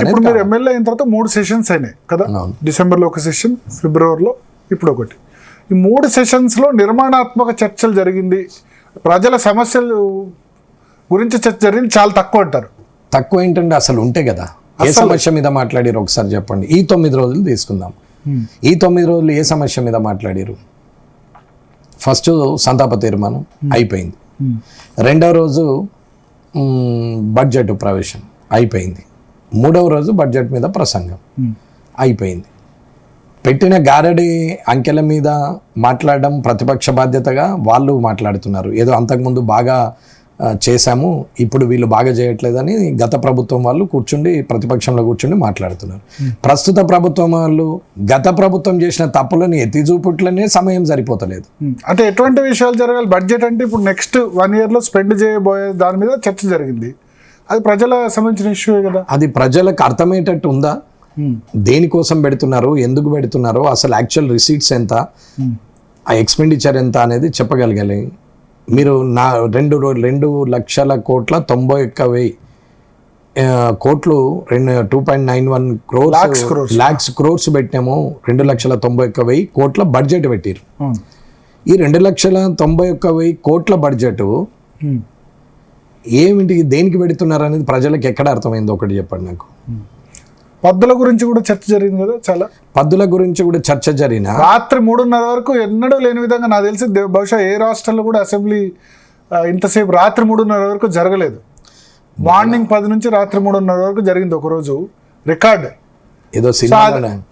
ఇప్పుడు మీరు ఎమ్మెల్యే అయిన తర్వాత 3 సెషన్స్ అయినాయి కదా. డిసెంబర్లో ఒక సెషన్, ఫిబ్రవరిలో ఇప్పుడు ఒకటి. ఈ 3 సెషన్స్లో నిర్మాణాత్మక చర్చలు జరిగింది, ప్రజల సమస్యలు గురించి చర్చ జరిగింది చాలా తక్కువ అంటారు. తక్కువ ఏంటంటే అసలు ఉంటే కదా, ఏ సమస్య మీద మాట్లాడారు ఒకసారి చెప్పండి. ఈ 9 రోజులు తీసుకుందాం. ఈ 9 రోజులు ఏ సమస్య మీద మాట్లాడారు? ఫస్ట్ సంతాప తీర్మానం అయిపోయింది. రెండవ రోజు బడ్జెట్ ప్రవేశం అయిపోయింది. మూడవ రోజు బడ్జెట్ మీద ప్రసంగం అయిపోయింది. పెట్టిన గారడి అంకెల మీద మాట్లాడడం ప్రతిపక్ష బాధ్యతగా వాళ్ళు మాట్లాడుతున్నారు. ఏదో అంతకుముందు బాగా చేశాము, ఇప్పుడు వీళ్ళు బాగా చేయట్లేదని గత ప్రభుత్వం వాళ్ళు కూర్చుండి ప్రతిపక్షంలో కూర్చుండి మాట్లాడుతున్నారు. ప్రస్తుత ప్రభుత్వం వాళ్ళు గత ప్రభుత్వం చేసిన తప్పులని ఎత్తి చూపుట్లనే సమయం సరిపోతలేదు. అంటే ఎటువంటి విషయాలు జరగాలి? బడ్జెట్ అంటే ఇప్పుడు నెక్స్ట్ 1 yearలో స్పెండ్ చేయబోయే దాని మీద చర్చ జరిగింది. అది ప్రజల సంబంధించిన ఇష్యూ కదా. అది ప్రజలకు అర్థమయ్యేటట్టు ఉందా? దేనికోసం పెడుతున్నారు, ఎందుకు పెడుతున్నారు, అసలు యాక్చువల్ రిసీట్స్ ఎంత, ఆ ఎక్స్పెండిచర్ ఎంత అనేది చెప్పగలగాలి. మీరు 2,91,90,000 కోట్లు 2.91 crores పెట్టినాము. 2,91,000 కోట్ల బడ్జెట్ పెట్టారు. ఈ 2,91,000 కోట్ల బడ్జెట్ ఏమిటి, దేనికి పెడుతున్నారు అనేది ప్రజలకు ఎక్కడ అర్థమైంది ఒకటి చెప్పండి నాకు. పద్దుల గురించి కూడా చర్చ జరిగింది కదా, చాలా పద్దుల గురించి కూడా చర్చ జరిగిన రాత్రి 3:30 వరకు ఎన్నడూ లేని విధంగా నాకు తెలిసి బహుశా ఏ రాష్ట్రంలో కూడా అసెంబ్లీ ఇంతసేపు రాత్రి 3:30 వరకు జరగలేదు. మార్నింగ్ 10 నుంచి రాత్రి 3:30 వరకు జరిగింది ఒకరోజు రికార్డ్.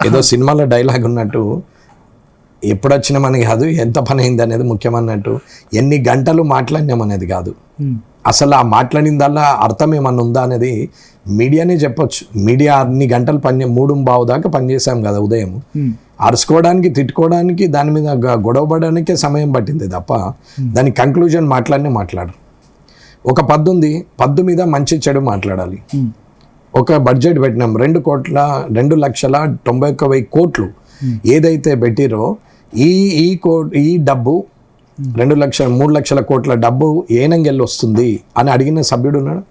ఏదో సినిమాలో డైలాగ్ ఉన్నట్టు, ఎప్పుడు వచ్చినా మనకి కాదు ఎంత పని అయింది అనేది ముఖ్యమన్నట్టు, ఎన్ని గంటలు మాట్లాడినాం అనేది కాదు, అసలు ఆ మాట్లాడిందల్లా అర్థం ఏమన్నా ఉందా అనేది మీడియానే చెప్పొచ్చు. మీడియా అన్ని గంటలు 3:15 దాకా పనిచేసాం కదా ఉదయం. అరుచుకోవడానికి, తిట్టుకోవడానికి, దాని మీద గొడవపడడానికే సమయం పట్టింది తప్ప దాని కంక్లూజన్ మాట్లాడరు. ఒక పద్దు ఉంది, పద్దు మీద మంచి చెడు మాట్లాడాలి. ఒక బడ్జెట్ పెట్టినాం 2,91,000 కోట్లు ఏదైతే పెట్టిరో ఈ డబ్బు 3 లక్షల కోట్ల డబ్బు ఏనంగెళ్ళి వస్తుంది అని అడిగిన సభ్యుడు ఉన్నాడు?